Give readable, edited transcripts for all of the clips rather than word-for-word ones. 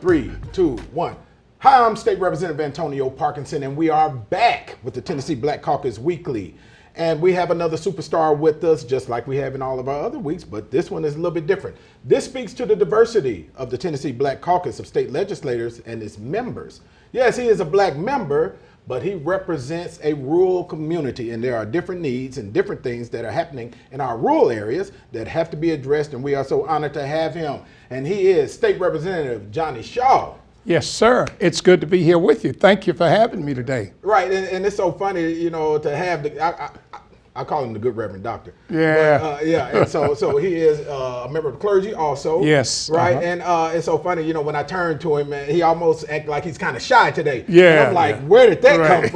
3, 2, 1. Hi, I'm State Representative Antonio Parkinson, and we are back with the Tennessee Black Caucus Weekly. And we have another superstar with us, just like we have in all of our other weeks, but this one is a little bit different. This speaks to the diversity of the Tennessee Black Caucus of state legislators and its members. Yes, he is a black member, but he represents a rural community, and there are different needs and different things that are happening in our rural areas that have to be addressed, and we are so honored to have him. And he is State Representative Johnny Shaw. Yes, sir. It's good to be here with you. Thank you for having me today. Right, and it's so funny, you know, to have the, I call him the good Reverend Doctor. Yeah. But, yeah, and so he is a member of the clergy also. Yes. Right, and it's so funny, you know, when I turned to him, he almost acted like he's kind of shy today. Yeah. And I'm like, where did that come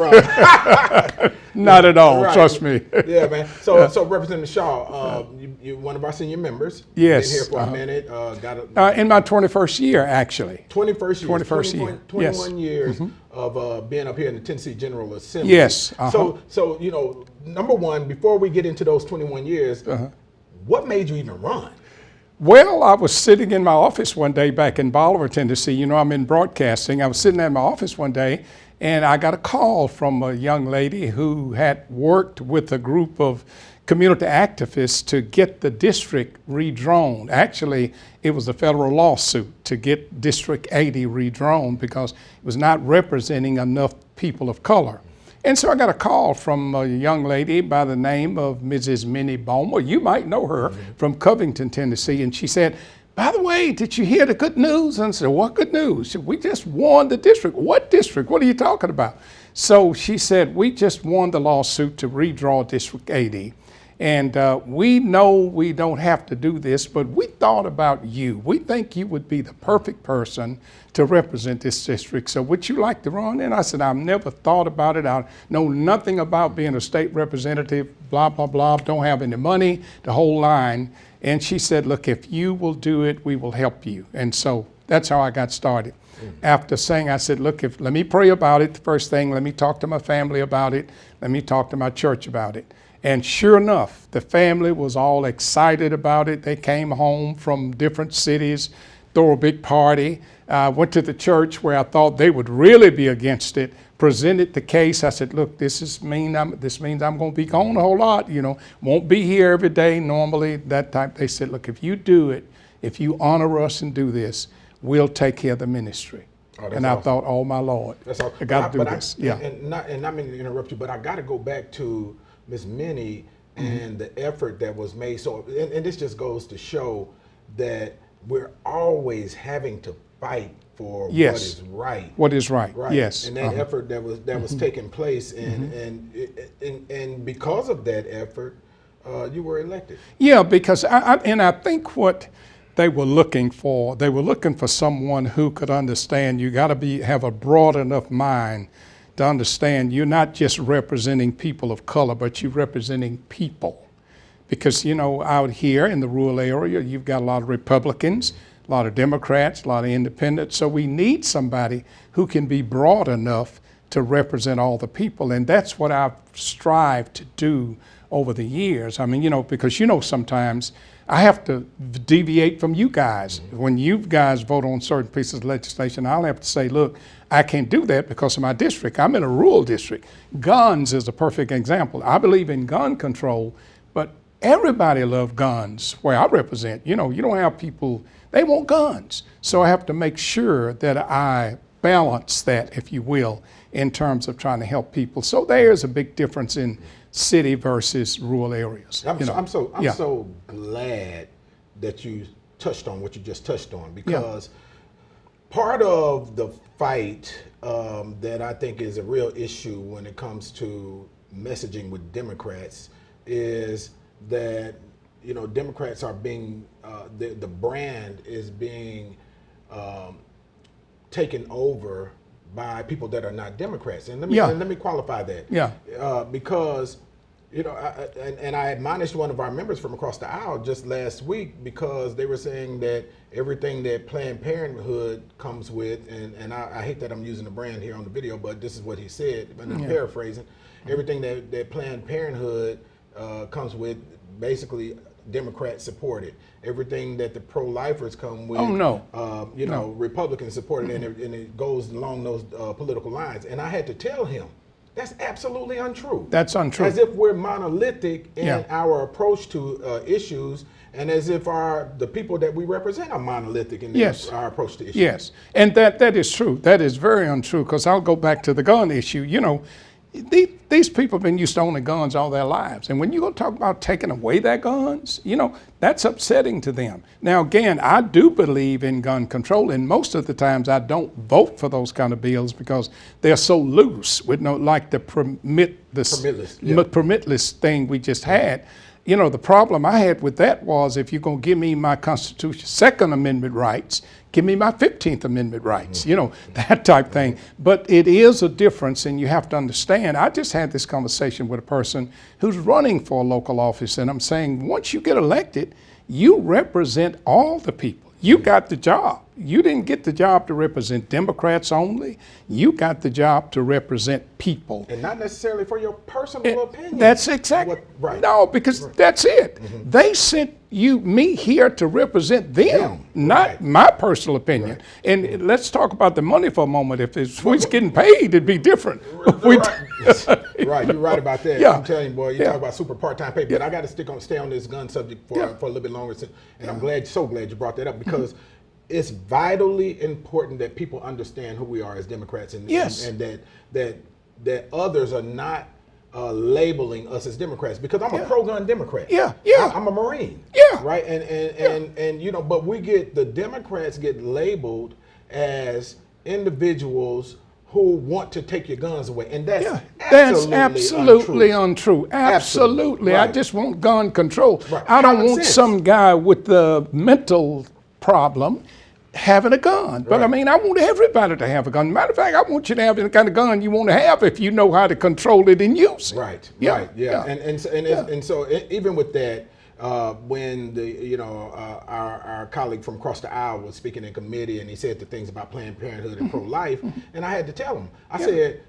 from? Not at all, Right. trust me. Yeah, man. So Representative Shaw, you're one of our senior members. Yes. Been here for a minute. Got In my 21st year, actually. 21st year. 21st year. 21 Yes. years of being up here in the Tennessee General Assembly. Yes. So you know, number one, before we get into those 21 years, what made you even run? Well, I was sitting in my office one day back in Bolivar, Tennessee. You know, I'm in broadcasting. I was sitting in my office one day, and I got a call from a young lady who had worked with a group of community activists to get the district redrawn. Actually, it was a federal lawsuit to get District 80 redrawn because it was not representing enough people of color. And so I got a call from a young lady by the name of Mrs. Minnie Bowman. You might know her from Covington, Tennessee. And she said, by the way, did you hear the good news? And I said, what good news? She said, we just won the district. What district? What are you talking about? So she said, we just won the lawsuit to redraw District 80. And we know we don't have to do this, but we thought about you. We think you would be the perfect person to represent this district. So would you like to run? And I said, I've never thought about it. I know nothing about being a state representative, blah, blah, blah, don't have any money, the whole line. And she said, look, if you will do it, we will help you. And so that's how I got started. After saying, I said, look, let me pray about it. The first thing, let me talk to my family about it. Let me talk to my church about it. And sure enough, the family was all excited about it. They came home from different cities, threw a big party. Went to the church where I thought they would really be against it, presented the case. I said, look, this means I'm going to be gone a whole lot, you know, won't be here every day normally, that type. They said, look, if you do it, if you honor us and do this, we'll take care of the ministry. Oh, and I thought, oh my Lord, I got to do this. And not meaning to interrupt you, but I got to go back to Ms. Minnie and the effort that was made. So, and this just goes to show that we're always having to fight for what is right. What is right, yes. And that effort that was taking place, and because of that effort, you were elected. Yeah, because I think what they were looking for someone who could understand. You got to have a broad enough mind to understand you're not just representing people of color, but you're representing people. Because, you know, out here in the rural area, you've got a lot of Republicans, a lot of Democrats, a lot of independents. So we need somebody who can be broad enough to represent all the people. And that's what I've strived to do over the years. I mean, you know, because, you know, sometimes I have to deviate from you guys. When you guys vote on certain pieces of legislation, I'll have to say, look, I can't do that because of my district. I'm in a rural district. Guns is a perfect example. I believe in gun control, but everybody loves guns where I represent. You know, you don't have people, they want guns. So I have to make sure that I balance that, if you will, in terms of trying to help people. So there's a big difference in city versus rural areas. I'm so glad that you touched on what you just touched on, because part of the fight that I think is a real issue when it comes to messaging with Democrats is that, you know, Democrats are being, the brand is being taken over by people that are not Democrats. And let me qualify that. Because, you know, I admonished one of our members from across the aisle just last week because they were saying that everything that Planned Parenthood comes with, and I hate that I'm using the brand here on the video, but this is what he said, and I'm paraphrasing, everything that Planned Parenthood comes with basically Democrats supported. Everything that the pro-lifers come with, Republicans supported, and it goes along those political lines. And I had to tell him, that's absolutely untrue. That's untrue. As if we're monolithic in our approach to issues, and as if the people that we represent are monolithic in our approach to issues. Yes, and that is true. That is very untrue, because I'll go back to the gun issue. These people have been used to owning guns all their lives. And when you go talk about taking away their guns, that's upsetting to them. Now, again, I do believe in gun control, and most of the times I don't vote for those kind of bills because they're so loose with like the permitless thing we just had. The problem I had with that was, if you're going to give me my Constitution Second Amendment rights, give me my 15th Amendment rights, that type thing. But it is a difference, and you have to understand. I just had this conversation with a person who's running for a local office, and I'm saying, once you get elected, you represent all the people. You got the job. You didn't get the job to represent Democrats only. You got the job to represent people. And not necessarily for your personal opinion. That's exactly right. No, because that's it. Mm-hmm. They sent me here to represent them, not my personal opinion. Right. And let's talk about the money for a moment. If we was getting paid, it'd be different. Right, you're right about that. Yeah. I'm telling you, boy, you talk about super part-time pay, but I got to stay on this gun subject for a little bit longer. And I'm so glad you brought that up, because it's vitally important that people understand who we are as Democrats, and that others are not labeling us as Democrats, because I'm a pro-gun Democrat. I'm a Marine. Right, and but the Democrats get labeled as individuals who want to take your guns away, and that's absolutely untrue. Absolutely. Right. I just want gun control. Right. I don't want some guy with the mental problem having a gun. But I mean, I want everybody to have a gun. Matter of fact, I want you to have the kind of gun you want to have if you know how to control it and use it. Right. And so even with that, when our colleague from across the aisle was speaking in committee, and he said the things about Planned Parenthood and pro-life, and I had to tell him, I said,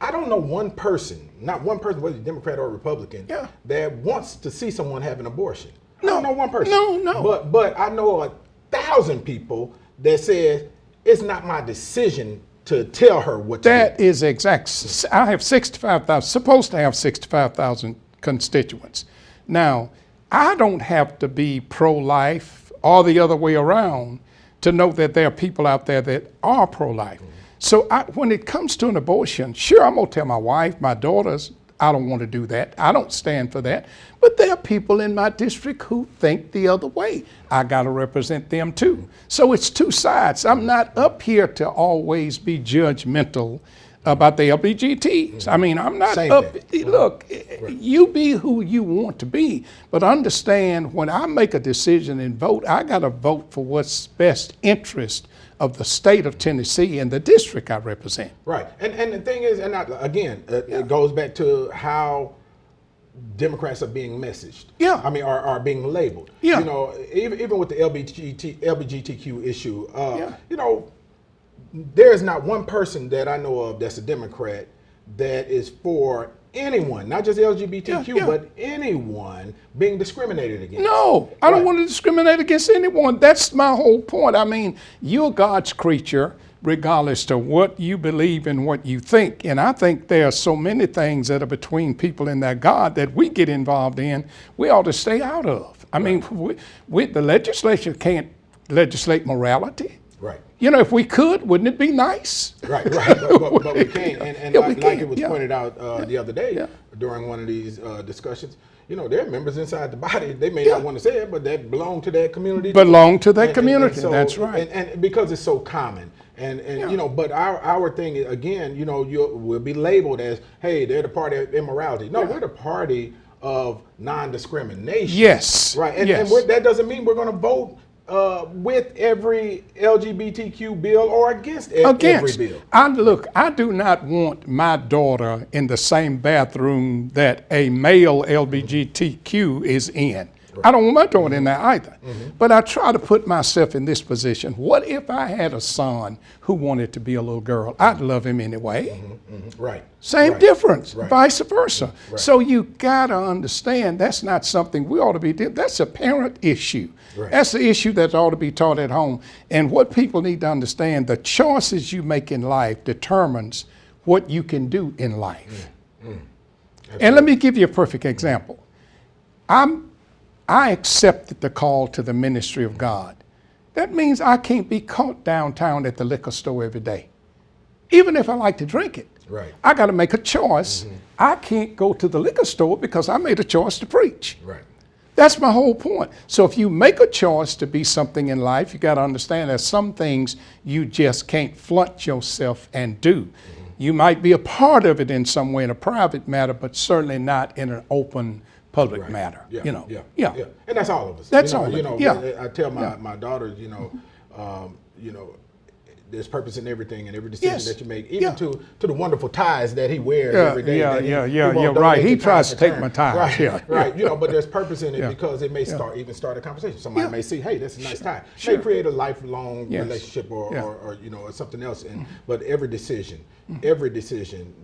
I don't know one person, not one person, whether Democrat or Republican, that wants to see someone have an abortion. I don't know one person. No. But I know 1,000 people that says it's not my decision to tell her what to do. That is exact. I have 65,000, supposed to have 65,000 constituents. Now, I don't have to be pro-life or the other way around to know that there are people out there that are pro-life. Mm-hmm. So when it comes to an abortion, sure, I'm going to tell my wife, my daughters, I don't want to do that. I don't stand for that. But there are people in my district who think the other way. I got to represent them too. So it's two sides. I'm not up here to always be judgmental about the LGBTs. I mean, I'm not look, you be who you want to be, but understand, when I make a decision and vote, I got to vote for what's best interest of the state of Tennessee and the district I represent. Right, and the thing is, and it goes back to how Democrats are being messaged. I mean, are being labeled. Even with the LGBTQ issue, there is not one person that I know of that's a Democrat that is for anyone, not just LGBTQ, but anyone being discriminated against. No, I don't want to discriminate against anyone. That's my whole point. I mean, you're God's creature, regardless to what you believe and what you think. And I think there are so many things that are between people and their God that we get involved in, we ought to stay out of. I mean, the legislature can't legislate morality. Right. If we could, wouldn't it be nice? Right. But we can't. And like it was pointed out the other day during one of these discussions, there are members inside the body. They may not want to say it, but that belong to that community. Belong to that community. So, that's right. And because it's so common. And but our thing is, again, we'll be labeled as, hey, they're the party of immorality. No, we're the party of non-discrimination. Yes. Right. And that doesn't mean we're going to vote with every LGBTQ bill or against every bill. I do not want my daughter in the same bathroom that a male LGBTQ is in. Right. I don't want my daughter in there either. But I try to put myself in this position. What if I had a son who wanted to be a little girl? I'd love him anyway. Right. Same difference, vice versa. Right. So you gotta understand that's not something we ought to be doing. That's a parent issue. Right. That's the issue that ought to be taught at home. And what people need to understand, the choices you make in life determines what you can do in life. And let me give you a perfect example. I accepted the call to the ministry of God. That means I can't be caught downtown at the liquor store every day, even if I like to drink it. Right. I got to make a choice. I can't go to the liquor store because I made a choice to preach. Right. That's my whole point. So if you make a choice to be something in life, you got to understand there's some things you just can't flaunt yourself and do. You might be a part of it in some way in a private matter, but certainly not in an open public matter. Yeah. You know. Yeah. And that's all of us. That's all. Yeah. I tell my daughters, there's purpose in everything, and every decision that you make, even to the wonderful ties that he wears every day. Right. He tries to take my ties. Right. Right. But there's purpose in it because it may start a conversation. Somebody may see, hey, that's a nice tie. May create a lifelong relationship or something else. But every decision,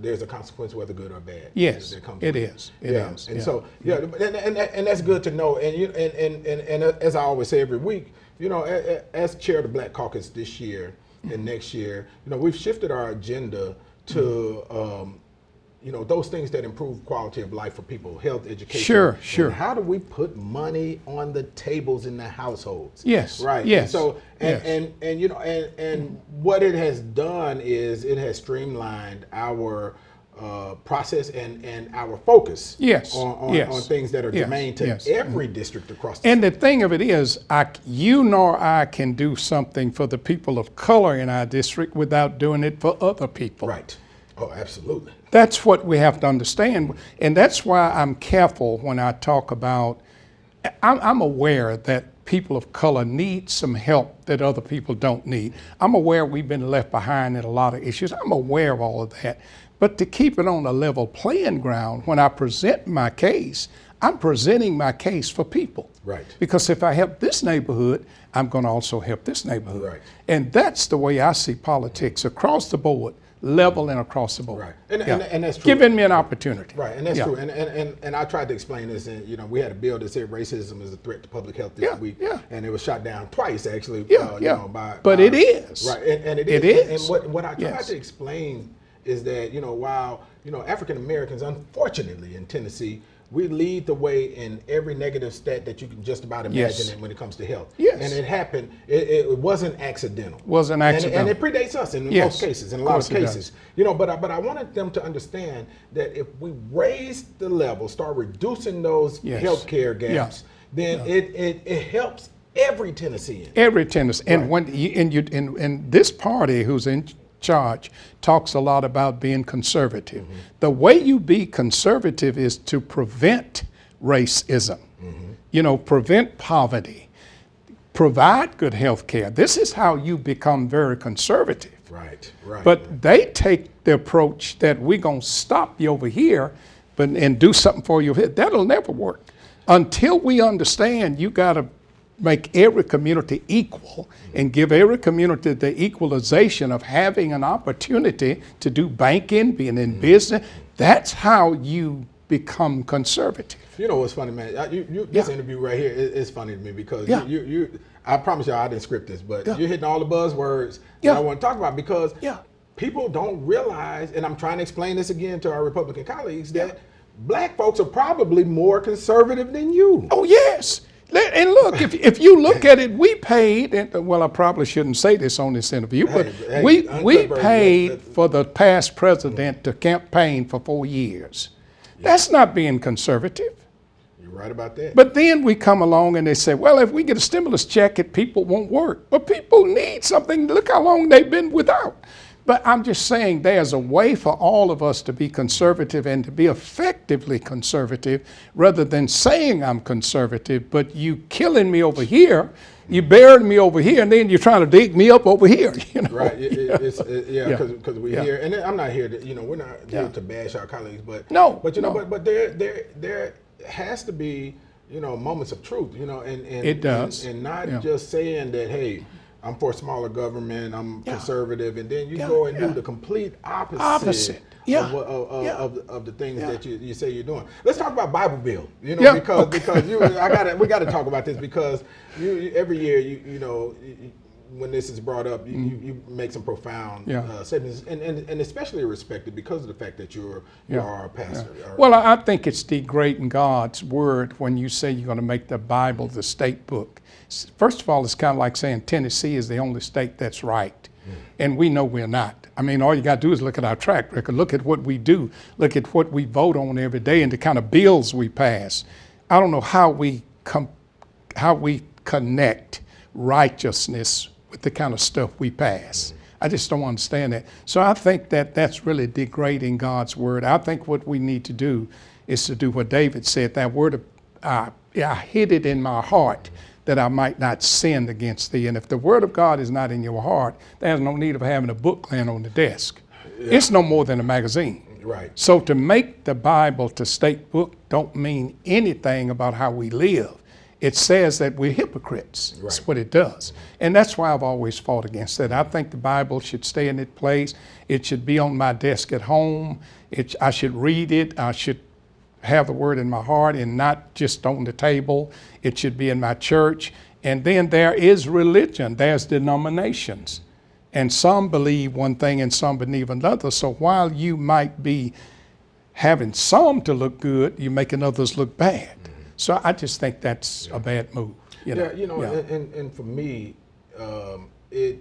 there's a consequence, whether good or bad. Yes, it is. And so, and that's good to know. And as I always say every week, as chair of the Black Caucus this year and next year, we've shifted our agenda to, those things that improve quality of life for people, health, education. Sure. And how do we put money on the tables in the households? Yes. Right. Yes. And so, and what it has done is it has streamlined our process and our focus on things that are germane to every district across the state. And the thing of it is, you nor I can do something for the people of color in our district without doing it for other people. Right. Oh, absolutely. That's what we have to understand. And that's why I'm careful when I talk about, I'm aware that people of color need some help that other people don't need. I'm aware we've been left behind in a lot of issues. I'm aware of all of that. But to keep it on a level playing ground, when I present my case, I'm presenting my case for people. Right. Because if I help this neighborhood, I'm going to also help this neighborhood. Right. And that's the way I see politics across the board, level and across the board. Right. And that's true. Giving me an opportunity. Right. And that's true. And I tried to explain this. And we had a bill that said racism is a threat to public health this week. Yeah. And it was shot down twice, actually. But it is. Right. And it is. And what I tried to explain is that, while, African Americans, unfortunately in Tennessee, we lead the way in every negative stat that you can just about imagine when it comes to health. Yes. And it happened, it wasn't accidental. Wasn't accidental. And it predates us in most cases, in a lot of cases. But I wanted them to understand that if we raise the level, start reducing those healthcare gaps, then it helps every Tennessean. Every Tennessean. Right. And this party who's in charge talks a lot about being conservative. The way you be conservative is to prevent racism, prevent poverty, provide good health care. This is how you become very conservative. Right. But they take the approach that we're going to stop you over here and do something for you here. That'll never work. Until we understand you got to make every community equal and give every community the equalization of having an opportunity to do banking, being in business. That's how you become conservative. You know what's funny, man? This interview right here is funny to me because I promise y'all I didn't script this, but you're hitting all the buzzwords that I want to talk about because people don't realize, and I'm trying to explain this again to our Republican colleagues, that black folks are probably more conservative than you. Oh, yes. And look, if you look at it, we paid, well, I probably shouldn't say this on this interview, but we paid for the past president to campaign for 4 years. That's not being conservative. You're right about that. But then we come along and they say, well, if we get a stimulus check, people won't work. But people need something. Look how long they've been without. But I'm just saying there's a way for all of us to be conservative and to be effectively conservative rather than saying I'm conservative, but you killing me over here, you buried me over here, and then you're trying to dig me up over here. Right. Because we're here, and I'm not here to, we're not here to bash our colleagues, but no, but there has to be moments of truth, and It does. and not just saying that, hey, I'm for smaller government, I'm conservative, and then you go and do the complete opposite. Of the things that you say you're doing. Let's talk about Bible Bill, because we got to talk about this, because every year when this is brought up, you make some profound statements, and especially respected because of the fact that you are a pastor. Well, I think it's degrading God's word when you say you're going to make the Bible the state book. First of all, it's kind of like saying Tennessee is the only state that's right. And we know we're not. I mean, all you got to do is look at our track record, look at what we do, look at what we vote on every day, and the kind of bills we pass. I don't know how we connect righteousness with the kind of stuff we pass. I just don't understand that. So I think that that's really degrading God's word. I think what we need to do is to do what David said, that word, I hid it in my heart that I might not sin against thee. And if the word of God is not in your heart, there's no need of having a book laying on the desk. It's no more than a magazine. Right. So to make the Bible to state book don't mean anything about how we live. It says that we're hypocrites. Right. That's what it does. And that's why I've always fought against it. I think the Bible should stay in its place. It should be on my desk at home. I should read it. I should have the word in my heart and not just on the table. It should be in my church. And then there is religion. There's denominations. And some believe one thing and some believe another. So while you might be having some to look good, you're making others look bad. So I just think that's a bad move. And for me, it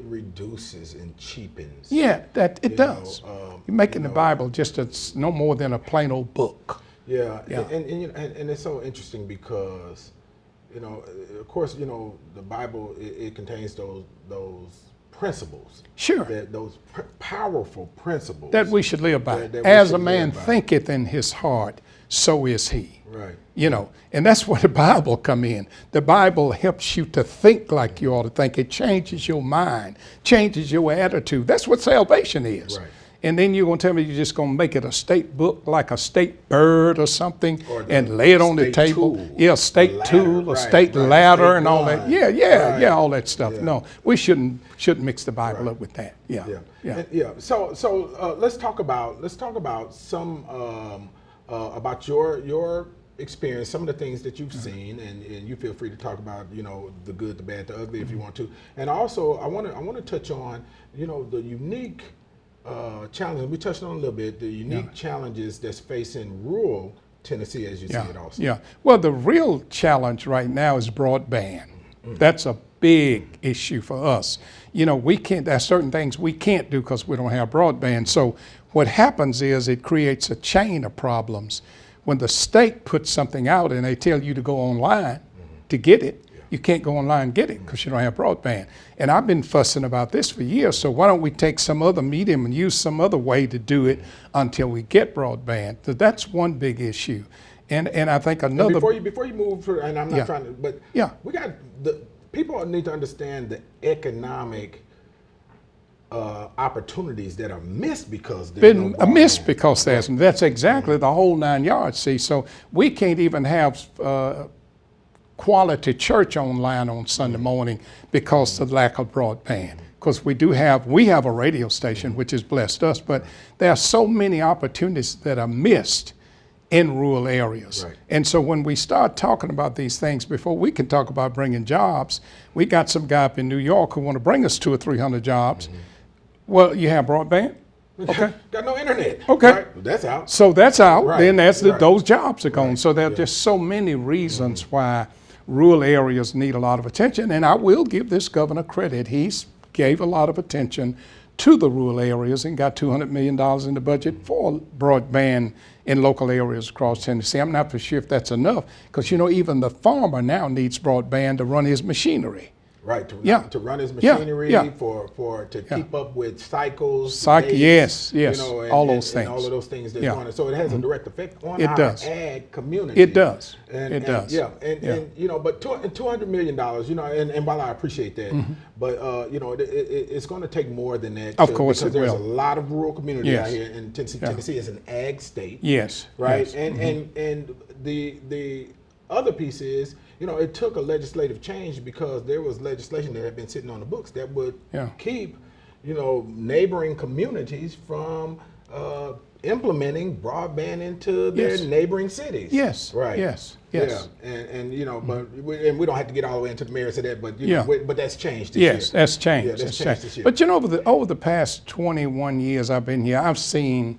reduces and cheapens. Yeah, that it does. You're making the Bible just no more than a plain old book. Yeah. And it's so interesting because, of course, the Bible it contains those principles. Sure. Those powerful principles that we should live by. As a man thinketh in his heart, so is he. Right. And that's where the Bible come in. The Bible helps you to think like you ought to think. It changes your mind, changes your attitude. That's what salvation is. Right. And then you're going to tell me you're just going to make it a state book, like a state bird or something, and lay it on the table. Tool. Yeah, a state tool, a state ladder, and all that. Yeah, all that stuff. Yeah. No, we shouldn't mix the Bible up with that. Yeah. So let's talk about some about your experience, some of the things that you've seen, and you feel free to talk about, the good, the bad, the ugly, if you want to. And also, I want to touch on, the unique challenges. We touched on a little bit the unique challenges that's facing rural Tennessee, as you see it also. Yeah. Well, the real challenge right now is broadband. That's a big issue for us. We can't. There's certain things we can't do because we don't have broadband. So what happens is it creates a chain of problems. When the state puts something out and they tell you to go online to get it, you can't go online and get it because you don't have broadband. And I've been fussing about this for years, so why don't we take some other medium and use some other way to do it until we get broadband? So that's one big issue. And I think another... And before you move, and I'm not trying to, but we got, people need to understand the economic opportunities that are missed because there's no broadband. Missed because that's exactly the whole 9 yards. See, so we can't even have quality church online on Sunday morning because of the lack of broadband. Because we have a radio station which has blessed us, but there are so many opportunities that are missed in rural areas. Right. And so when we start talking about these things, before we can talk about bringing jobs, we got some guy up in New York who want to bring us 200 or 300 jobs. Well, you have broadband? Okay. Got no internet. Okay. Right. That's out. So that's out. Right. Then those jobs are gone. Right. So there are just so many reasons why rural areas need a lot of attention. And I will give this governor credit. He gave a lot of attention to the rural areas and got $200 million in the budget for broadband in local areas across Tennessee. I'm not for sure if that's enough because, even the farmer now needs broadband to run his machinery. Right, to run his Yeah. machinery, Yeah. to keep up with cycles, Yes, you know, all those and things. all of those things that's Yeah. going on. So it has a direct effect on It our does. ag community. It does. And, It does. Yeah, and you know, but $200 million, you know, and while I appreciate that, but you know, it's going to take more than that. Of course because it there's will. a lot of rural community out Yes. here in Tennessee. Yeah. Tennessee is an ag state. Yes. Right, Yes. and the other piece is, you know, it took a legislative change because there was legislation that had been sitting on the books that would keep, you know, neighboring communities from implementing broadband into their neighboring cities. Yes. Right. Yes. Yeah. Yes. And you know, but we don't have to get all the way into the merits of that, but you know, but that's changed this Yes, year. that's changed. Yeah, that's That's changed this year. But you know, over the past 21 years I've been here, I've seen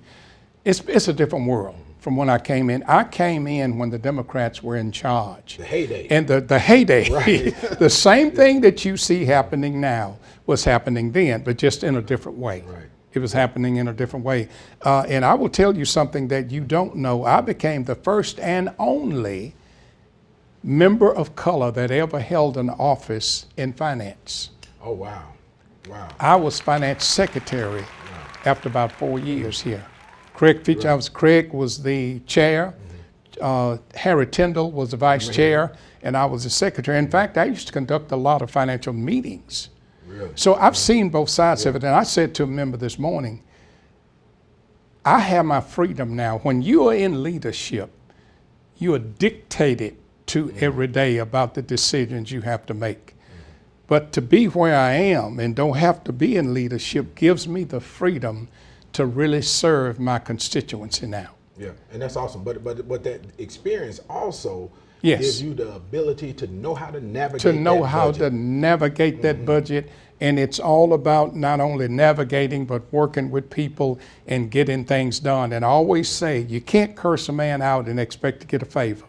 it's a different world from when I came in. I came in when the Democrats were in charge. The heyday. And the heyday, Right. the same thing that you see happening now was happening then, but just in a different way. Right. It was happening in a different way. And I will tell you something that you don't know. I became the first and only member of color that ever held an office in finance. Oh wow. Wow. I was finance secretary after about 4 years here. Craig was the chair. Harry Tyndall was the vice chair, and I was the secretary. In fact, I used to conduct a lot of financial meetings. Really? So I've seen both sides of it, and I said to a member this morning, I have my freedom now. When you are in leadership, you are dictated to every day about the decisions you have to make. But to be where I am and don't have to be in leadership gives me the freedom to really serve my constituency now. Yeah, and that's awesome. But that experience also Yes. gives you the ability to know how to navigate. To know that how budget. to navigate that budget, and it's all about not only navigating but working with people and getting things done. And I always say you can't curse a man out and expect to get a favor.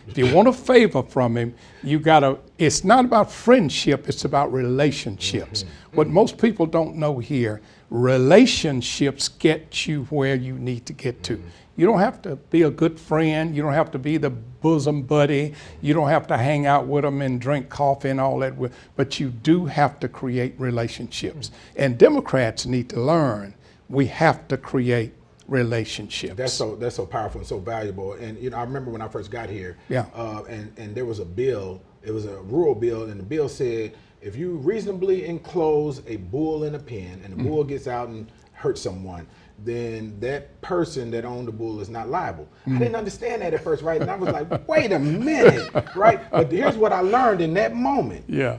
If you want a favor from him, you gotta. It's not about friendship; it's about relationships. What most people don't know here, relationships get you where you need to get to. You don't have to be a good friend. You don't have to be the bosom buddy. You don't have to hang out with them and drink coffee and all that. But you do have to create relationships. And Democrats need to learn we have to create relationships. That's so powerful and so valuable. And you know, I remember when I first got here. Yeah. And there was a bill. It was a rural bill, and the bill said if you reasonably enclose a bull in a pen, and the bull gets out and hurts someone, then that person that owned the bull is not liable. I didn't understand that at first, right? And I was like, wait a minute, right? But here's what I learned in that moment. Yeah.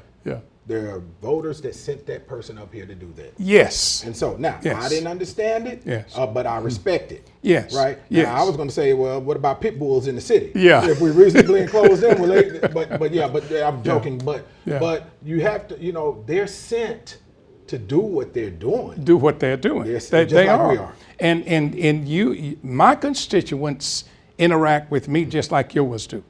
There are voters that sent that person up here to do that. Yes. And so now Yes. I didn't understand it, Yes. but I respect it. Yes. Right. Yes. Now, I was going to say, well, what about pit bulls in the city? Yeah. If we reasonably enclose them, but I'm joking. But Yeah. but you have to, you know, they're sent to do what they're doing. Do what they're doing. Yes, They just like are. we are. And you, my constituents interact with me just like yours do.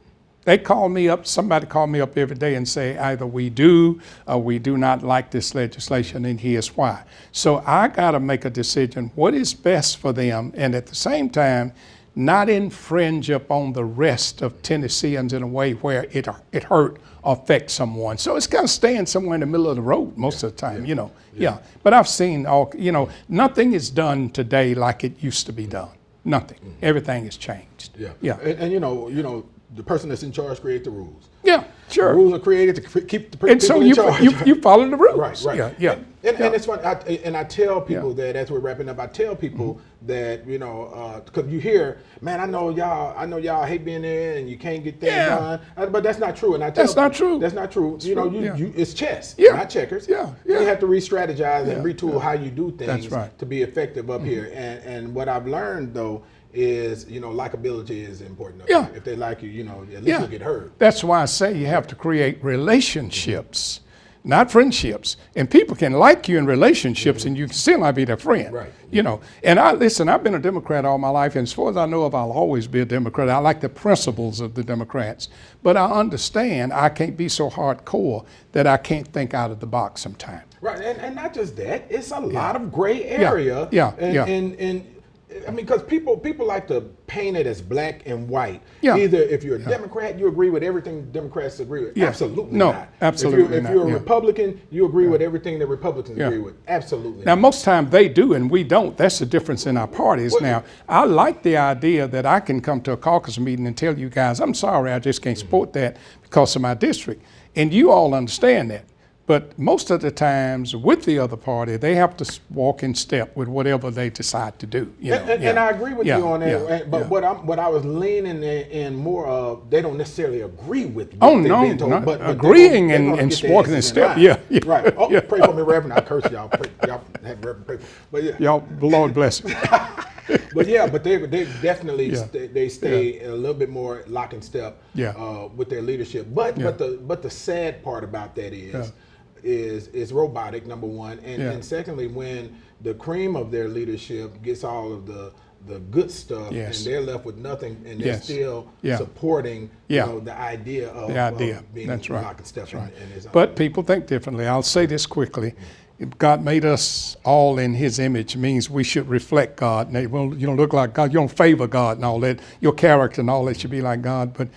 They call me up, somebody call me up every day and say either we do or we do not like this legislation, and here's why. So I got to make a decision what is best for them, and at the same time not infringe upon the rest of Tennesseans in a way where it hurt or affects someone. So it's got to stand somewhere in the middle of the road most of the time, you know. Yeah. But I've seen all, you know, nothing is done today like it used to be done. Nothing. Everything has changed. Yeah. And you know, the person that's in charge creates the rules. Yeah, sure. The rules are created to keep the people And so in charge. you follow the rules. Right. Yeah. And it's funny. I tell people that as we're wrapping up, I tell people that, you know, because you hear, man, I know y'all hate being there and you can't get things done, but that's not true. And I tell That's not true. That's not true. You know, it's chess, not checkers. Yeah. You have to re-strategize and retool how you do things right. to be effective up here. And what I've learned though is, you know, likability is important. If they like you, you know, at least you'll get heard. That's why I say you have to create relationships, not friendships. And people can like you in relationships and you can still not be their friend. Right. You know, and I've been a Democrat all my life, and as far as I know of, I'll always be a Democrat. I like the principles of the Democrats. But I understand I can't be so hardcore that I can't think out of the box sometimes. Right, and not just that, it's a lot of gray area. Yeah. And I mean, because people like to paint it as black and white. Yeah. Either if you're a Democrat, you agree with everything Democrats agree with. Yeah. Absolutely No, not. absolutely if not. you're a Yeah. Republican, you agree with everything that Republicans agree with. Absolutely Now, not. most times they do and we don't. That's the difference in our parties. Well, now, I like the idea that I can come to a caucus meeting and tell you guys, I'm sorry, I just can't support that because of my district. And you all understand that. But most of the times with the other party, they have to walk in step with whatever they decide to do. You know? And I agree with you on that. Yeah, but what I was leaning in more of, they don't necessarily agree with what Oh, they're no, being told, not but agreeing they're gonna and get their walking in asses step. line. Yeah, yeah, Right. Oh, yeah. pray for me, Reverend. I curse y'all. Y'all have Reverend pray for me. But yeah. Y'all, the Lord bless you. But yeah, but they definitely they stay a little bit more lock and step with their leadership. But the sad part about that is robotic, number one, and secondly, when the cream of their leadership gets all of the good stuff and they're left with nothing, and they're still supporting the idea of being That's right. lock and step. That's right. in his own. But people think differently. I'll say this quickly. God made us all in his image means we should reflect God. And you don't look like God, you don't favor God and all that. Your character and all that should be like God. But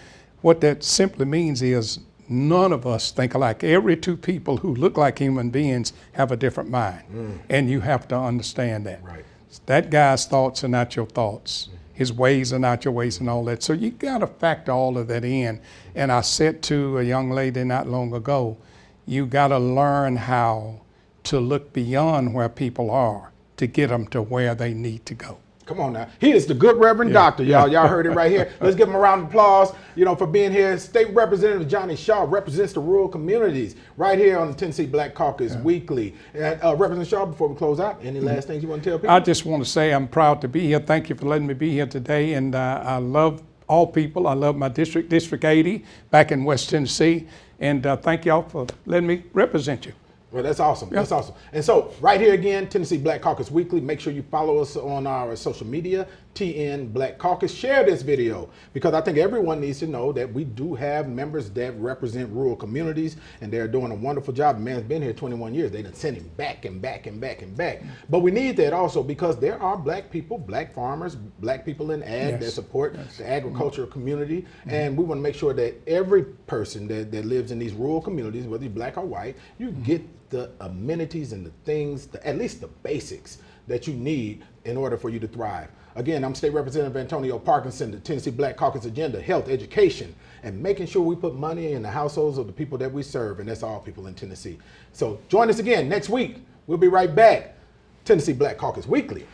what that simply means is none of us think alike. Every two people who look like human beings have a different mind. And you have to understand that. Right. That guy's thoughts are not your thoughts. His ways are not your ways and all that. So you got to factor all of that in. And I said to a young lady not long ago, you got to learn how to look beyond where people are to get them to where they need to go. Come on now. He is the good Reverend Doctor, y'all. Y'all heard it right here. Let's give him a round of applause, for being here. State Representative Johnny Shaw represents the rural communities right here on the Tennessee Black Caucus Weekly. And Representative Shaw, before we close out, any last things you want to tell people? I just want to say I'm proud to be here. Thank you for letting me be here today. And I love all people. I love my district, District 80, back in West Tennessee. And thank y'all for letting me represent you. Well, that's awesome. That's awesome. And so right here again, Tennessee Black Caucus Weekly. Make sure you follow us on our social media, TN Black Caucus. Share this video because I think everyone needs to know that we do have members that represent rural communities and they're doing a wonderful job. The man's been here 21 years. They done sent him back and back and back and back. But we need that also because there are black people, black farmers, black people in ag that support the agricultural community. And we want to make sure that every person that lives in these rural communities, whether you're black or white, you get the amenities and the things, at least the basics that you need in order for you to thrive. Again, I'm State Representative Antonio Parkinson, the Tennessee Black Caucus agenda, health, education, and making sure we put money in the households of the people that we serve, and that's all people in Tennessee. So join us again next week. We'll be right back. Tennessee Black Caucus Weekly.